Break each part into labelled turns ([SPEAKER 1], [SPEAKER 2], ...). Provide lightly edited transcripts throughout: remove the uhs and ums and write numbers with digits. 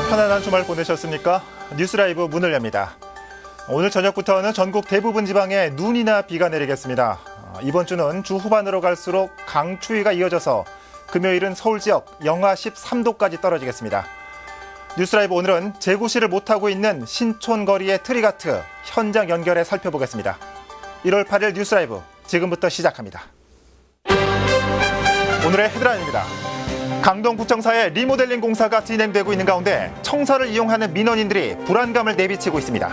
[SPEAKER 1] 편안한 주말 보내셨습니까? 뉴스라이브 문을 엽니다. 오늘 저녁부터는 전국 대부분 지방에 눈이나 비가 내리겠습니다. 이번 주는 주 후반으로 갈수록 강추위가 이어져서 금요일은 서울 지역 영하 13도까지 떨어지겠습니다. 뉴스라이브 오늘은 재고시를 못하고 있는 신촌거리의 트리가트 현장 연결해 살펴보겠습니다. 1월 8일 뉴스라이브 지금부터 시작합니다. 오늘의 헤드라인입니다. 강동구청사의 리모델링 공사가 진행되고 있는 가운데 청사를 이용하는 민원인들이 불안감을 내비치고 있습니다.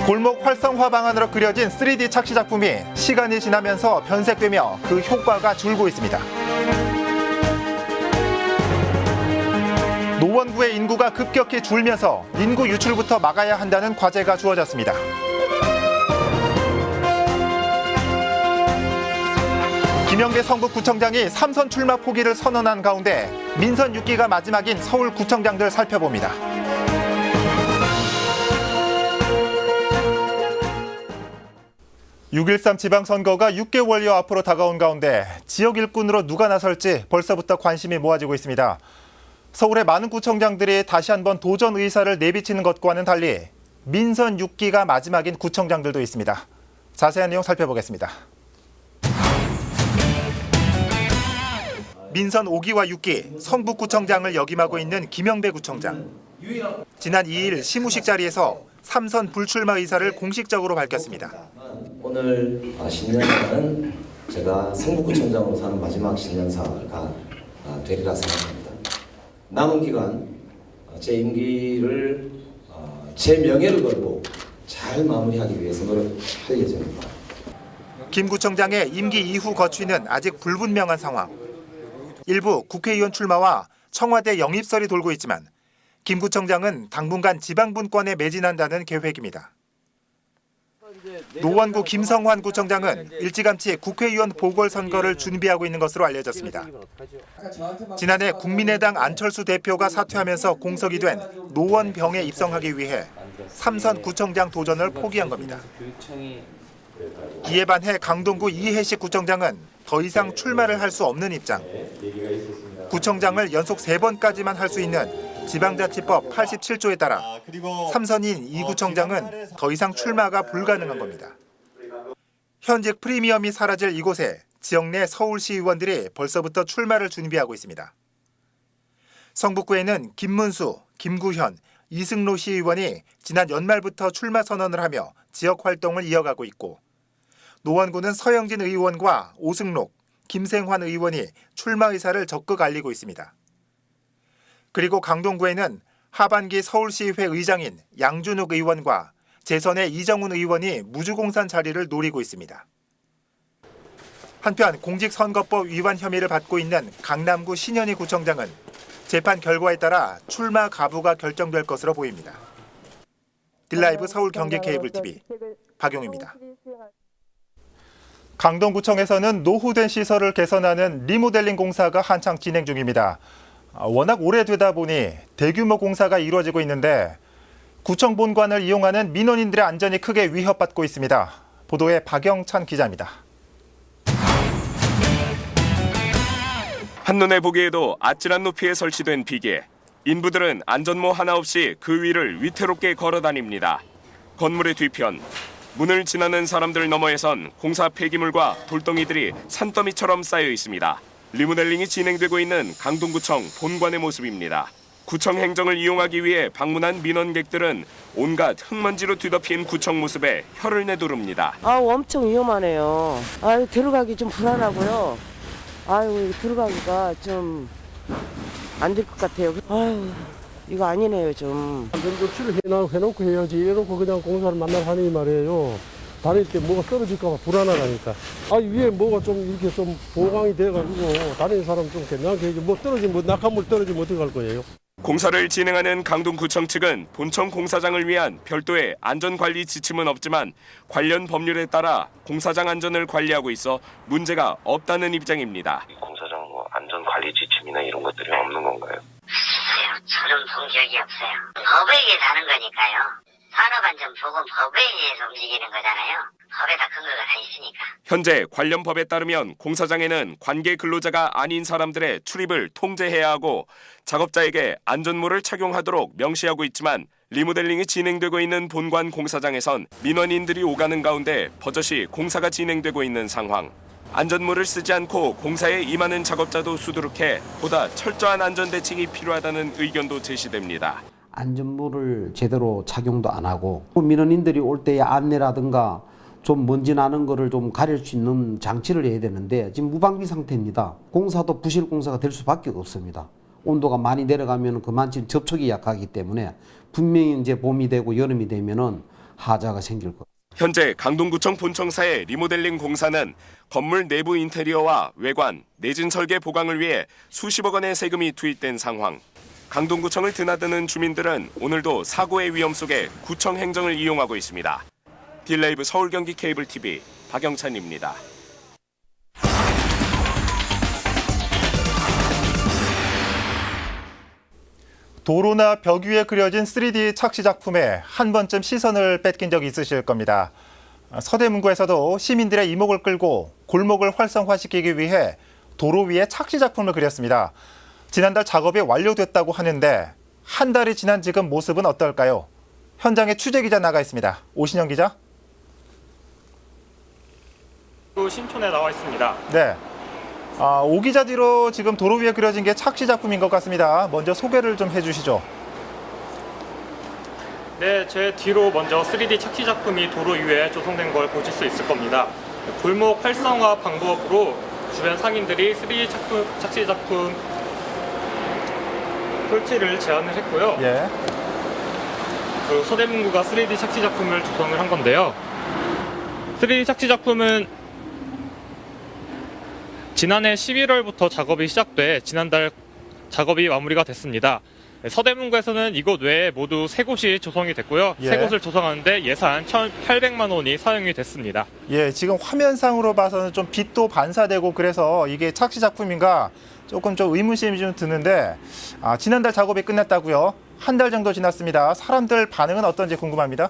[SPEAKER 1] 골목 활성화 방안으로 그려진 3D 착시 작품이 시간이 지나면서 변색되며 그 효과가 줄고 있습니다. 노원구의 인구가 급격히 줄면서 인구 유출부터 막아야 한다는 과제가 주어졌습니다. 김영배 성북구청장이 3선 출마 포기를 선언한 가운데 민선 6기가 마지막인 서울구청장들 살펴봅니다. (6.13) 지방선거가 6개월여 앞으로 다가온 가운데 지역 일꾼으로 누가 나설지 벌써부터 관심이 모아지고 있습니다. 서울의 많은 구청장들이 다시 한번 도전 의사를 내비치는 것과는 달리 민선 6기가 마지막인 구청장들도 있습니다. 자세한 내용 살펴보겠습니다. 민선 5기와 6기 성북구청장을 역임하고 있는 김영배 구청장. 지난 2일 시무식 자리에서 3선 불출마 의사를 공식적으로 밝혔습니다.
[SPEAKER 2] 오늘 신년사는 제가 성북구청장으로서 하는 마지막 신년사가 되리라 생각합니다. 남은 기간 제 임기를 제 명예를 걸고 잘 마무리하기 위해서 노력할 예정입니다.
[SPEAKER 1] 김 구청장의 임기 이후 거취는 아직 불분명한 상황. 일부 국회의원 출마와 청와대 영입설이 돌고 있지만 김 구청장은 당분간 지방분권에 매진한다는 계획입니다. 노원구 김성환 구청장은 일찌감치 국회의원 보궐선거를 준비하고 있는 것으로 알려졌습니다. 지난해 국민의당 안철수 대표가 사퇴하면서 공석이 된 노원병에 입성하기 위해 3선 구청장 도전을 포기한 겁니다. 이에 반해 강동구 이해식 구청장은 더 이상 출마를 할 수 없는 입장. 구청장을 연속 3번까지만 할 수 있는 지방자치법 87조에 따라 3선인 이 구청장은 더 이상 출마가 불가능한 겁니다. 현직 프리미엄이 사라질 이곳에 지역 내 서울시 의원들이 벌써부터 출마를 준비하고 있습니다. 성북구에는 김문수, 김구현, 이승로 시의원이 지난 연말부터 출마 선언을 하며 지역 활동을 이어가고 있고 노원구는 서영진 의원과 오승록, 김생환 의원이 출마 의사를 적극 알리고 있습니다. 그리고 강동구에는 하반기 서울시의회 의장인 양준욱 의원과 재선의 이정훈 의원이 무주공산 자리를 노리고 있습니다. 한편 공직선거법 위반 혐의를 받고 있는 강남구 신현희 구청장은 재판 결과에 따라 출마 가부가 결정될 것으로 보입니다. 딜라이브 서울 경기 케이블 TV 박용입니다. 강동구청에서는 노후된 시설을 개선하는 리모델링 공사가 한창 진행 중입니다. 워낙 오래되다 보니 대규모 공사가 이루어지고 있는데 구청 본관을 이용하는 민원인들의 안전이 크게 위협받고 있습니다. 보도에 박영찬 기자입니다.
[SPEAKER 3] 한눈에 보기에도 아찔한 높이에 설치된 비계. 인부들은 안전모 하나 없이 그 위를 위태롭게 걸어 다닙니다. 건물의 뒤편. 문을 지나는 사람들 너머에선 공사 폐기물과 돌덩이들이 산더미처럼 쌓여 있습니다. 리모델링이 진행되고 있는 강동구청 본관의 모습입니다. 구청 행정을 이용하기 위해 방문한 민원객들은 온갖 흙먼지로 뒤덮인 구청 모습에 혀를 내두릅니다.
[SPEAKER 4] 엄청 위험하네요. 들어가기 좀 불안하고요. 들어가기가 좀 안 될 것 같아요. 이거 아니네요, 좀.
[SPEAKER 5] 안전조치를 해놓고 해야지. 이래놓고 그냥 공사를 만날 하니 말이에요. 다닐 때 뭐가 떨어질까봐 불안하다니까. 위에 뭐가 좀 이렇게 좀 보강이 돼가지고 다니는 사람 좀 괜찮게 해야지. 낙하물 떨어지면 어떡할 거예요?
[SPEAKER 3] 공사를 진행하는 강동구청 측은 본청 공사장을 위한 별도의 안전관리 지침은 없지만 관련 법률에 따라 공사장 안전을 관리하고 있어 문제가 없다는 입장입니다.
[SPEAKER 6] 공사장 안전관리 지침이나 이런 것들이 없는 건가요?
[SPEAKER 7] 전혀 본 적이 없어요. 법에 의해 사는 거니까요. 산업안전보건법에 의해서 움직이는 거잖아요. 법에 다 근거가 다 있으니까.
[SPEAKER 3] 현재 관련 법에 따르면 공사장에는 관계 근로자가 아닌 사람들의 출입을 통제해야 하고 작업자에게 안전모를 착용하도록 명시하고 있지만 리모델링이 진행되고 있는 본관 공사장에선 민원인들이 오가는 가운데 버젓이 공사가 진행되고 있는 상황. 안전모를 쓰지 않고 공사에 임하는 작업자도 수두룩해 보다 철저한 안전대책이 필요하다는 의견도 제시됩니다.
[SPEAKER 8] 안전모를 제대로 착용도 안 하고 민원인들이 올 때의 안내라든가 좀 먼지 나는 거를 좀 가릴 수 있는 장치를 해야 되는데 지금 무방비 상태입니다. 공사도 부실 공사가 될 수밖에 없습니다. 온도가 많이 내려가면 그만큼 접촉이 약하기 때문에 분명히 이제 봄이 되고 여름이 되면은 하자가 생길 겁니다.
[SPEAKER 3] 현재 강동구청 본청사의 리모델링 공사는 건물 내부 인테리어와 외관, 내진 설계 보강을 위해 수십억 원의 세금이 투입된 상황. 강동구청을 드나드는 주민들은 오늘도 사고의 위험 속에 구청 행정을 이용하고 있습니다. 딜라이브 서울 경기 케이블 TV 박영찬입니다.
[SPEAKER 1] 도로나 벽 위에 그려진 3D 착시 작품에 한 번쯤 시선을 뺏긴 적이 있으실 겁니다. 서대문구에서도 시민들의 이목을 끌고 골목을 활성화시키기 위해 도로 위에 착시 작품을 그렸습니다. 지난달 작업이 완료됐다고 하는데 한 달이 지난 지금 모습은 어떨까요? 현장에 취재기자 나가 있습니다. 오신영 기자.
[SPEAKER 9] 신촌에 나와 있습니다.
[SPEAKER 1] 네. 오 기자 뒤로 지금 도로 위에 그려진 게 착시 작품인 것 같습니다. 먼저 소개를 좀 해주시죠.
[SPEAKER 9] 네, 제 뒤로 먼저 3D 착시 작품이 도로 위에 조성된 걸 보실 수 있을 겁니다. 골목 활성화 방법으로 주변 상인들이 3D 착시 작품 설치를 제안을 했고요.
[SPEAKER 1] 예.
[SPEAKER 9] 그리고 서대문구가 3D 착시 작품을 조성을 한 건데요. 3D 착시 작품은 지난해 11월부터 작업이 시작돼 지난달 작업이 마무리가 됐습니다. 서대문구에서는 이곳 외에 모두 3곳이 조성이 됐고요.
[SPEAKER 1] 예.
[SPEAKER 9] 3곳을 조성하는데 예산 1,800만 원이 사용이 됐습니다.
[SPEAKER 1] 예, 지금 화면상으로 봐서는 좀 빛도 반사되고 그래서 이게 착시 작품인가 조금 좀 의문심이 좀 드는데 지난달 작업이 끝났다고요? 한 달 정도 지났습니다. 사람들 반응은 어떤지 궁금합니다.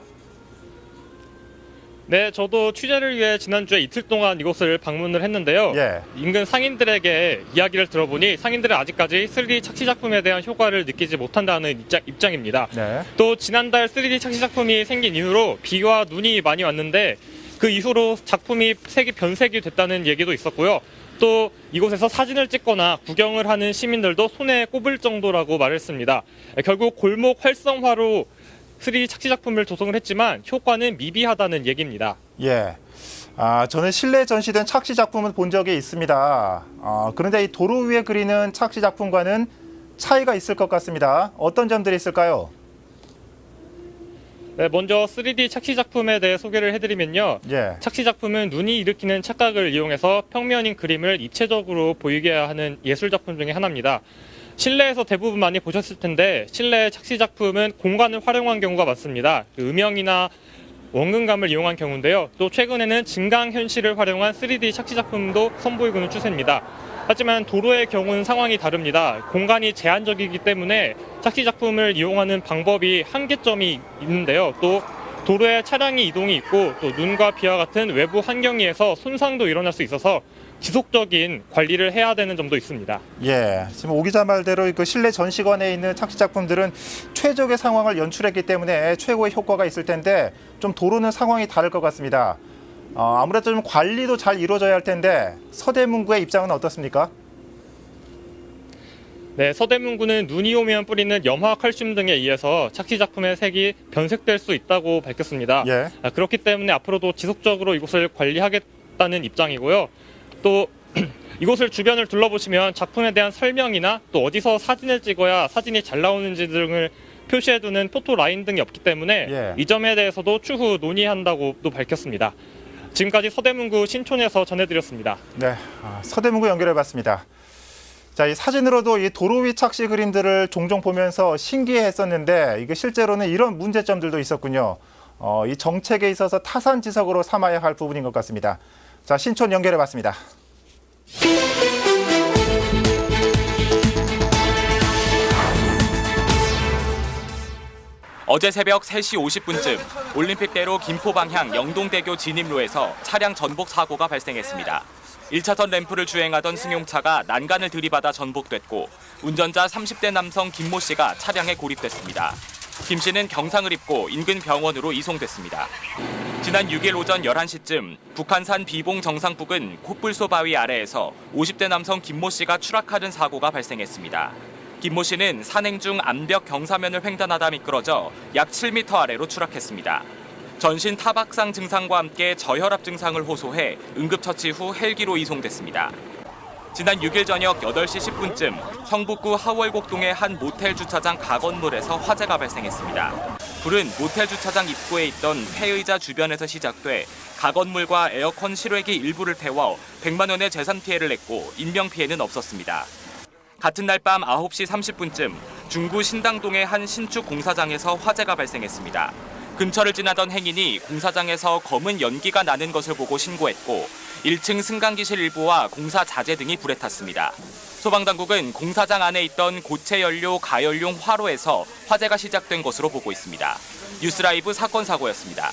[SPEAKER 9] 네, 저도 취재를 위해 지난주에 이틀 동안 이곳을 방문을 했는데요.
[SPEAKER 1] 예.
[SPEAKER 9] 인근 상인들에게 이야기를 들어보니 상인들은 아직까지 3D 착시 작품에 대한 효과를 느끼지 못한다는 입장입니다.
[SPEAKER 1] 네.
[SPEAKER 9] 또 지난달 3D 착시 작품이 생긴 이후로 비와 눈이 많이 왔는데 그 이후로 작품이 색이 변색이 됐다는 얘기도 있었고요. 또 이곳에서 사진을 찍거나 구경을 하는 시민들도 손에 꼽을 정도라고 말했습니다. 결국 골목 활성화로 3D 착시 작품을 조성을 했지만 효과는 미비하다는 얘기입니다.
[SPEAKER 1] 예. 저는 실내에 전시된 착시 작품은 본 적이 있습니다. 그런데 이 도로 위에 그리는 착시 작품과는 차이가 있을 것 같습니다. 어떤 점들이 있을까요?
[SPEAKER 9] 네, 먼저 3D 착시 작품에 대해 소개를 해드리면요.
[SPEAKER 1] 예.
[SPEAKER 9] 착시 작품은 눈이 일으키는 착각을 이용해서 평면인 그림을 입체적으로 보이게 하는 예술 작품 중에 하나입니다. 실내에서 대부분 많이 보셨을 텐데 실내 착시 작품은 공간을 활용한 경우가 많습니다. 음영이나 원근감을 이용한 경우인데요. 또 최근에는 증강현실을 활용한 3D 착시 작품도 선보이고 있는 추세입니다. 하지만 도로의 경우는 상황이 다릅니다. 공간이 제한적이기 때문에 착시 작품을 이용하는 방법이 한계점이 있는데요. 또 도로에 차량이 이동이 있고 또 눈과 비와 같은 외부 환경에 의해서 손상도 일어날 수 있어서 지속적인 관리를 해야 되는 점도 있습니다.
[SPEAKER 1] 예, 지금 오 기자 말대로 그 실내 전시관에 있는 착시 작품들은 최적의 상황을 연출했기 때문에 최고의 효과가 있을 텐데 좀 도로는 상황이 다를 것 같습니다. 아무래도 좀 관리도 잘 이루어져야 할 텐데 서대문구의 입장은 어떻습니까?
[SPEAKER 9] 네, 서대문구는 눈이 오면 뿌리는 염화 칼슘 등에 의해서 착시 작품의 색이 변색될 수 있다고 밝혔습니다.
[SPEAKER 1] 예.
[SPEAKER 9] 그렇기 때문에 앞으로도 지속적으로 이곳을 관리하겠다는 입장이고요. 또 이곳을 주변을 둘러보시면 작품에 대한 설명이나 또 어디서 사진을 찍어야 사진이 잘 나오는지 등을 표시해두는 포토 라인 등이 없기 때문에
[SPEAKER 1] 예.
[SPEAKER 9] 이 점에 대해서도 추후 논의한다고도 밝혔습니다. 지금까지 서대문구 신촌에서 전해드렸습니다.
[SPEAKER 1] 네, 서대문구 연결해봤습니다. 자, 이 사진으로도 이 도로 위 착시 그림들을 종종 보면서 신기해했었는데 이게 실제로는 이런 문제점들도 있었군요. 이 정책에 있어서 타산지석으로 삼아야 할 부분인 것 같습니다. 자, 신촌 연결해봤습니다.
[SPEAKER 10] 어제 새벽 3시 50분쯤 올림픽대로 김포 방향 영동대교 진입로에서 차량 전복 사고가 발생했습니다. 1차선 램프를 주행하던 승용차가 난간을 들이받아 전복됐고 운전자 30대 남성 김모 씨가 차량에 고립됐습니다. 김 씨는 경상을 입고 인근 병원으로 이송됐습니다. 지난 6일 오전 11시쯤 북한산 비봉 정상 부근 콧불소 바위 아래에서 50대 남성 김모 씨가 추락하는 사고가 발생했습니다. 김모 씨는 산행 중 암벽 경사면을 횡단하다 미끄러져 약 7m 아래로 추락했습니다. 전신 타박상 증상과 함께 저혈압 증상을 호소해 응급처치 후 헬기로 이송됐습니다. 지난 6일 저녁 8시 10분쯤 성북구 하월곡동의 한 모텔 주차장 가건물에서 화재가 발생했습니다. 불은 모텔 주차장 입구에 있던 폐의자 주변에서 시작돼 가건물과 에어컨 실외기 일부를 태워 100만 원의 재산 피해를 냈고 인명 피해는 없었습니다. 같은 날 밤 9시 30분쯤 중구 신당동의 한 신축 공사장에서 화재가 발생했습니다. 근처를 지나던 행인이 공사장에서 검은 연기가 나는 것을 보고 신고했고 1층 승강기실 일부와 공사 자재 등이 불에 탔습니다. 소방당국은 공사장 안에 있던 고체 연료 가열용 화로에서 화재가 시작된 것으로 보고 있습니다. 뉴스라이브 사건 사고였습니다.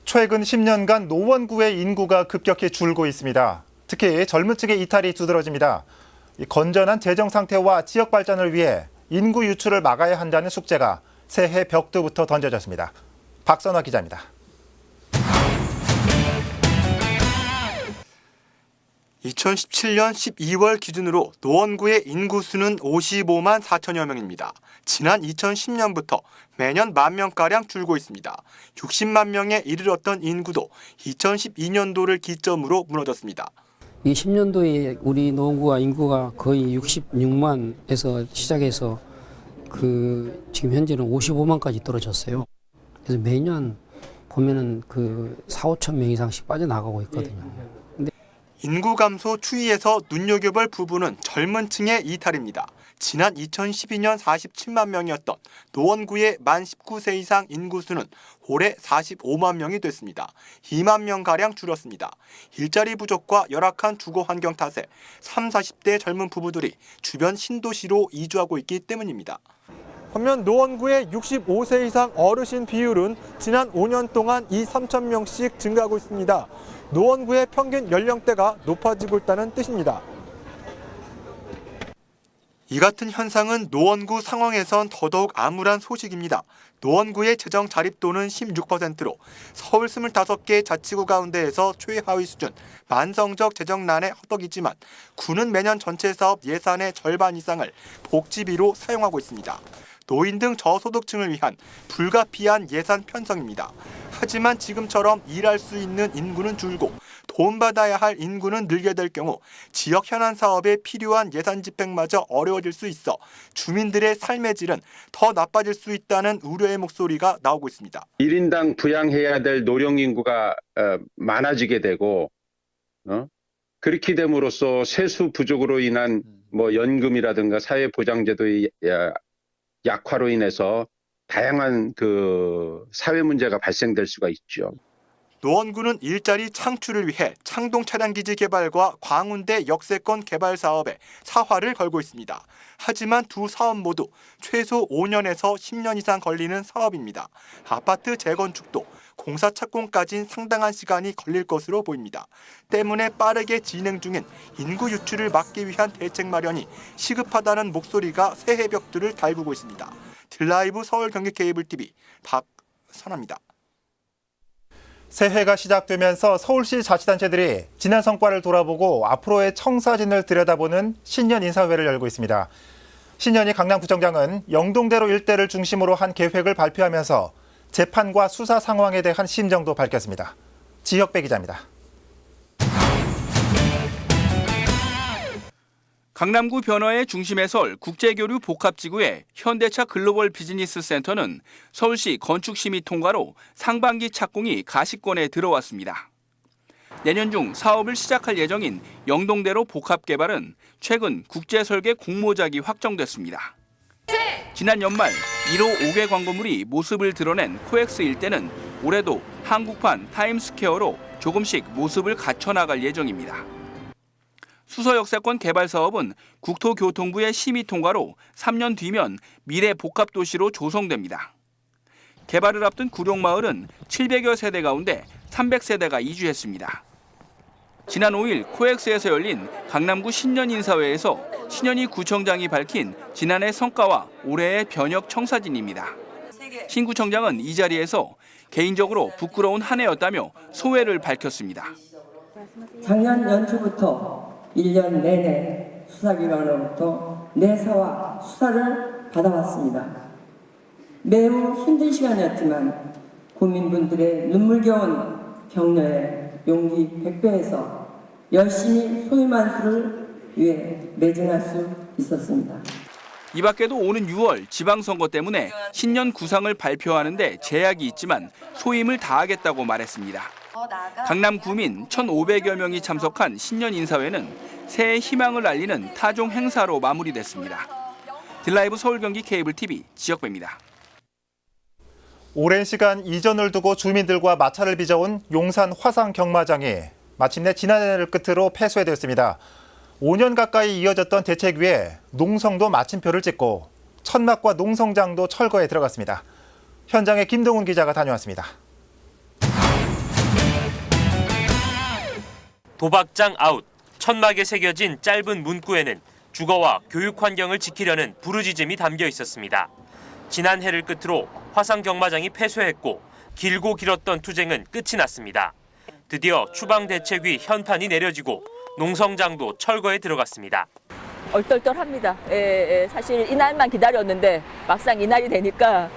[SPEAKER 1] 최근 10년간 노원구의 인구가 급격히 줄고 있습니다. 특히 젊은 층의 이탈이 두드러집니다. 건전한 재정 상태와 지역 발전을 위해 인구 유출을 막아야 한다는 숙제가 새해 벽두부터 던져졌습니다. 박선화 기자입니다.
[SPEAKER 11] (2017년 12월) 기준으로 노원구의 인구수는 55만 4천여 명입니다. 지난 2010년부터 매년 1만 명가량 줄고 있습니다. 60만 명에 이르렀던 인구도 2012년도를 기점으로 무너졌습니다.
[SPEAKER 12] 이 10년도에 우리 노원구가 인구가 거의 66만에서 시작해서 지금 현재는 55만까지 떨어졌어요. 그래서 매년 보면은 4, 5천 명 이상씩 빠져나가고 있거든요.
[SPEAKER 11] 인구 감소 추이에서 눈여겨볼 부분은 젊은 층의 이탈입니다. 지난 2012년 47만 명이었던 노원구의 만 19세 이상 인구수는 올해 45만 명이 됐습니다. 2만 명가량 줄었습니다. 일자리 부족과 열악한 주거 환경 탓에 30, 40대 젊은 부부들이 주변 신도시로 이주하고 있기 때문입니다. 반면 노원구의 65세 이상 어르신 비율은 지난 5년 동안 2, 3천 명씩 증가하고 있습니다. 노원구의 평균 연령대가 높아지고 있다는 뜻입니다. 이 같은 현상은 노원구 상황에선 더더욱 암울한 소식입니다. 노원구의 재정 자립도는 16%로 서울 25개 자치구 가운데에서 최하위 수준, 만성적 재정난에 허덕이지만 구는 매년 전체 사업 예산의 절반 이상을 복지비로 사용하고 있습니다. 노인 등 저소득층을 위한 불가피한 예산 편성입니다. 하지만 지금처럼 일할 수 있는 인구는 줄고 돈 받아야 할 인구는 늘게 될 경우 지역 현안 사업에 필요한 예산 집행마저 어려워질 수 있어 주민들의 삶의 질은 더 나빠질 수 있다는 우려의 목소리가 나오고 있습니다.
[SPEAKER 13] 1인당 부양해야 될 노령 인구가 많아지게 되고 그렇게 됨으로써 세수 부족으로 인한 연금이라든가 사회보장제도의 약화로 인해서 다양한 사회 문제가 발생될 수가 있죠.
[SPEAKER 11] 노원구는 일자리 창출을 위해 창동 차량기지 개발과 광운대 역세권 개발 사업에 사활을 걸고 있습니다. 하지만 두 사업 모두 최소 5년에서 10년 이상 걸리는 사업입니다. 아파트 재건축도 공사 착공까지는 상당한 시간이 걸릴 것으로 보입니다. 때문에 빠르게 진행 중인 인구 유출을 막기 위한 대책 마련이 시급하다는 목소리가 새해 벽두를 달구고 있습니다. 드라이브 서울 경기 케이블 TV 박선아입니다.
[SPEAKER 1] 새해가 시작되면서 서울시 자치단체들이 지난 성과를 돌아보고 앞으로의 청사진을 들여다보는 신년 인사회를 열고 있습니다. 신년희 강남구청장은 영동대로 일대를 중심으로 한 계획을 발표하면서 재판과 수사 상황에 대한 심정도 밝혔습니다. 지혁배 기자입니다.
[SPEAKER 14] 강남구 변화의 중심에 설 국제교류 복합지구의 현대차 글로벌 비즈니스 센터는 서울시 건축심의 통과로 상반기 착공이 가시권에 들어왔습니다. 내년 중 사업을 시작할 예정인 영동대로 복합개발은 최근 국제설계 공모작이 확정됐습니다. 지난 연말 1호 5개 광고물이 모습을 드러낸 코엑스 일대는 올해도 한국판 타임스퀘어로 조금씩 모습을 갖춰나갈 예정입니다. 수서역세권 개발 사업은 국토교통부의 심의 통과로 3년 뒤면 미래 복합도시로 조성됩니다. 개발을 앞둔 구룡마을은 700여 세대 가운데 300세대가 이주했습니다. 지난 5일 코엑스에서 열린 강남구 신년인사회에서 신년희 구청장이 밝힌 지난해 성과와 올해의 변혁 청사진입니다. 신 구청장은 이 자리에서 개인적으로 부끄러운 한 해였다며 소회를 밝혔습니다.
[SPEAKER 15] 작년 연초부터 1년 내내 수사기관으로부터 내사와 수사를 받아왔습니다. 매우 힘든 시간이었지만 국민분들의 눈물겨운 격려에 용기 100배에서 열심히 소유만수를 위해 매진할 수 있었습니다.
[SPEAKER 14] 이 밖에도 오는 6월 지방선거 때문에 신년 구상을 발표하는 데 제약이 있지만 소임을 다하겠다고 말했습니다. 강남 구민 1,500여 명이 참석한 신년 인사회는 새해 희망을 알리는 타종 행사로 마무리됐습니다. 딜라이브 서울 경기 케이블 TV 지역배입니다.
[SPEAKER 1] 오랜 시간 이전을 두고 주민들과 마찰을 빚어온 용산 화상 경마장이 마침내 지난해를 끝으로 폐쇄되었습니다. 5년 가까이 이어졌던 대책 위에 농성도 마침표를 찍고 천막과 농성장도 철거에 들어갔습니다. 현장에 김동훈 기자가 다녀왔습니다.
[SPEAKER 16] 도박장 아웃, 천막에 새겨진 짧은 문구에는 주거와 교육 환경을 지키려는 부르짖음이 담겨 있었습니다. 지난해를 끝으로 화상 경마장이 폐쇄했고 길고 길었던 투쟁은 끝이 났습니다. 드디어 추방대책위 현판이 내려지고 농성장도 철거에 들어갔습니다.
[SPEAKER 17] 얼떨떨합니다. 사실 이날만 기다렸는데 막상 이날이 되니까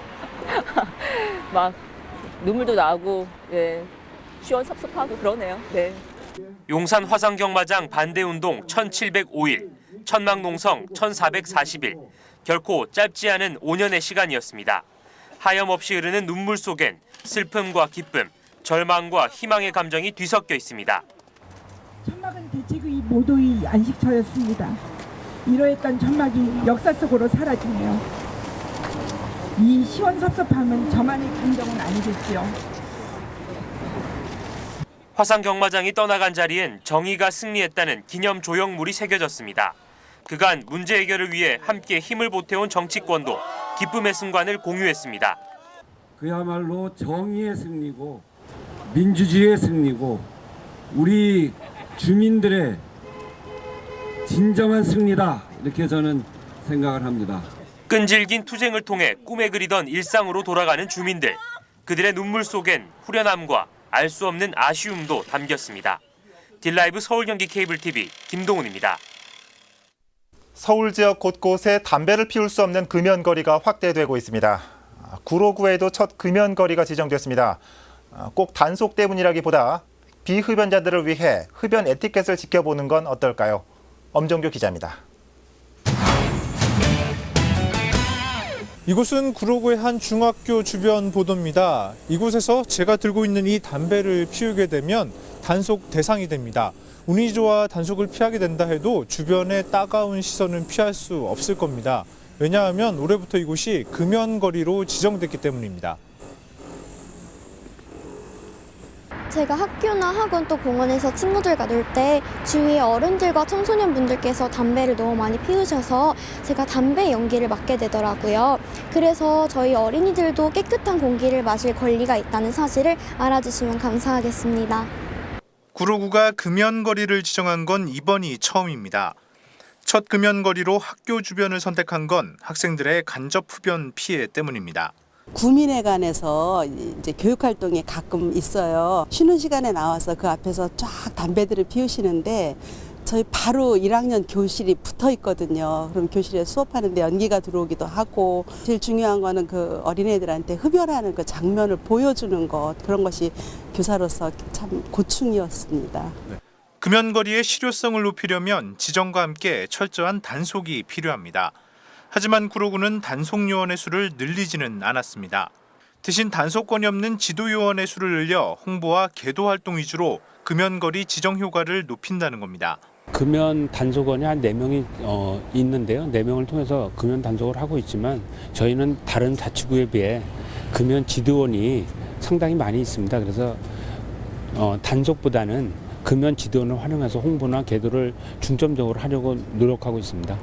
[SPEAKER 17] 막 눈물도 나고 시원섭섭하고 그러네요. 네.
[SPEAKER 16] 용산 화상경마장 반대운동 1705일, 천막농성 1440일, 결코 짧지 않은 5년의 시간이었습니다. 하염없이 흐르는 눈물 속엔 슬픔과 기쁨, 절망과 희망의 감정이 뒤섞여 있습니다.
[SPEAKER 18] 천막은 대책의 모도의 안식처였습니다. 이러했던 천막이 역사 속으로 사라지네요. 이 시원섭섭함은 저만의 감정은 아니겠지요.
[SPEAKER 16] 화상경마장이 떠나간 자리엔 정의가 승리했다는 기념 조형물이 새겨졌습니다. 그간 문제 해결을 위해 함께 힘을 보태온 정치권도 기쁨의 순간을 공유했습니다.
[SPEAKER 19] 그야말로 정의의 승리고 민주주의의 승리고 우리 주민들의 진정한 승리다, 이렇게 저는 생각을 합니다.
[SPEAKER 16] 끈질긴 투쟁을 통해 꿈에 그리던 일상으로 돌아가는 주민들. 그들의 눈물 속엔 후련함과 알 수 없는 아쉬움도 담겼습니다. 딜라이브 서울 경기 케이블 TV 김동훈입니다.
[SPEAKER 1] 서울 지역 곳곳에 담배를 피울 수 없는 금연거리가 확대되고 있습니다. 구로구에도 첫 금연거리가 지정됐습니다. 꼭 단속 때문이라기보다 비흡연자들을 위해 흡연 에티켓을 지켜보는 건 어떨까요? 엄정규 기자입니다.
[SPEAKER 20] 이곳은 구로구의 한 중학교 주변 보도입니다. 이곳에서 제가 들고 있는 이 담배를 피우게 되면 단속 대상이 됩니다. 운이 좋아 단속을 피하게 된다 해도 주변의 따가운 시선은 피할 수 없을 겁니다. 왜냐하면 올해부터 이곳이 금연거리로 지정됐기 때문입니다.
[SPEAKER 21] 제가 학교나 학원 또 공원에서 친구들과 놀 때 주위에 어른들과 청소년분들께서 담배를 너무 많이 피우셔서 제가 담배 연기를 맡게 되더라고요. 그래서 저희 어린이들도 깨끗한 공기를 마실 권리가 있다는 사실을 알아주시면 감사하겠습니다.
[SPEAKER 20] 구로구가 금연거리를 지정한 건 이번이 처음입니다. 첫 금연거리로 학교 주변을 선택한 건 학생들의 간접 흡연 피해 때문입니다.
[SPEAKER 22] 구민회관에서 이제 교육활동이 가끔 있어요. 쉬는 시간에 나와서 그 앞에서 쫙 담배들을 피우시는데 저희 바로 1학년 교실이 붙어 있거든요. 그럼 교실에 수업하는데 연기가 들어오기도 하고 제일 중요한 거는 그 어린애들한테 흡연하는 그 장면을 보여주는 것, 그런 것이 교사로서 참 고충이었습니다.
[SPEAKER 20] 금연거리의 실효성을 높이려면 지정과 함께 철저한 단속이 필요합니다. 하지만 구로구는 단속요원의 수를 늘리지는 않았습니다. 대신 단속권이 없는 지도요원의 수를 늘려 홍보와 계도 활동 위주로 금연거리 지정 효과를 높인다는 겁니다.
[SPEAKER 23] 금연 단속원이 한 4명이 있는데요. 4명을 통해서 금연 단속을 하고 있지만 저희는 다른 자치구에 비해 금연 지도원이 상당히 많이 있습니다. 그래서 단속보다는 금연 지도를 활용해서 홍보나 계도를 중점적으로 하려고 노력하고 있습니다.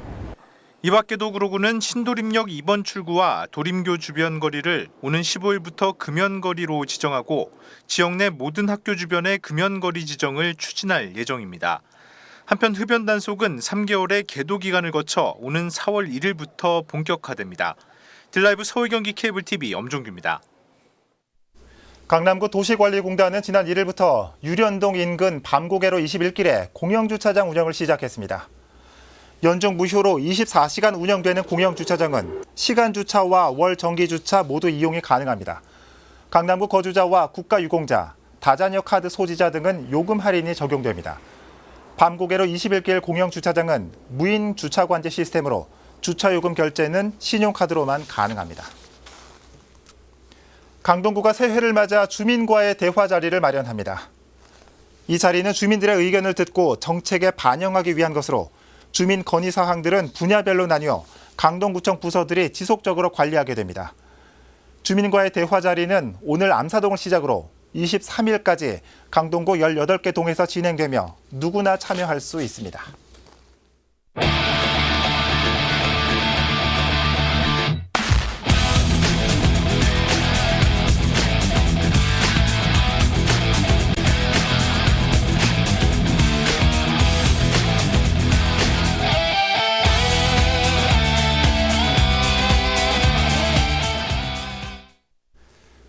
[SPEAKER 20] 이 밖에도 구로구는 신도림역 2번 출구와 도림교 주변 거리를 오는 15일부터 금연거리로 지정하고 지역 내 모든 학교 주변의 금연거리 지정을 추진할 예정입니다. 한편 흡연 단속은 3개월의 계도 기간을 거쳐 오는 4월 1일부터 본격화됩니다. 딜라이브 서울 경기 케이블 TV 엄종규입니다.
[SPEAKER 1] 강남구 도시관리공단은 지난 1일부터 유련동 인근 밤고개로 21길에 공영주차장 운영을 시작했습니다. 연중 무휴로 24시간 운영되는 공영주차장은 시간주차와 월정기주차 모두 이용이 가능합니다. 강남구 거주자와 국가유공자, 다자녀 카드 소지자 등은 요금 할인이 적용됩니다. 밤고개로 21길 공영주차장은 무인 주차관제 시스템으로 주차요금 결제는 신용카드로만 가능합니다. 강동구가 새해를 맞아 주민과의 대화 자리를 마련합니다. 이 자리는 주민들의 의견을 듣고 정책에 반영하기 위한 것으로 주민 건의 사항들은 분야별로 나뉘어 강동구청 부서들이 지속적으로 관리하게 됩니다. 주민과의 대화 자리는 오늘 암사동을 시작으로 23일까지 강동구 18개 동에서 진행되며 누구나 참여할 수 있습니다.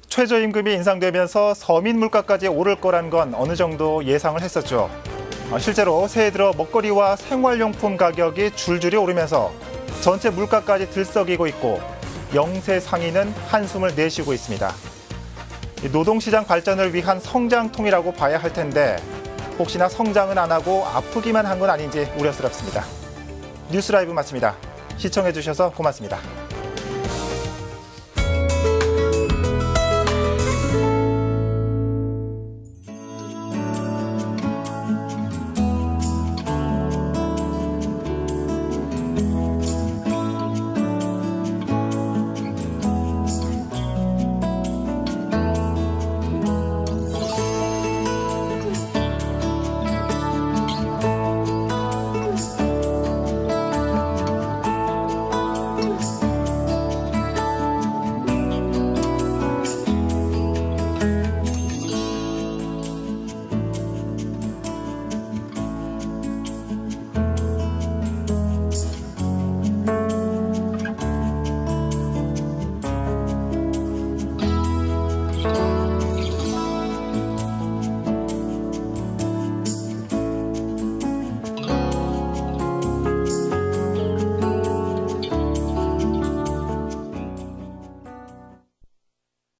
[SPEAKER 1] 최저임금이 인상되면서 서민 물가까지 오를 거란 건 어느 정도 예상을 했었죠. 실제로 새해 들어 먹거리와 생활용품 가격이 줄줄이 오르면서 전체 물가까지 들썩이고 있고 영세 상인은 한숨을 내쉬고 있습니다. 노동시장 발전을 위한 성장통이라고 봐야 할 텐데 혹시나 성장은 안 하고 아프기만 한 건 아닌지 우려스럽습니다. 뉴스라이브 마칩니다. 시청해 주셔서 고맙습니다.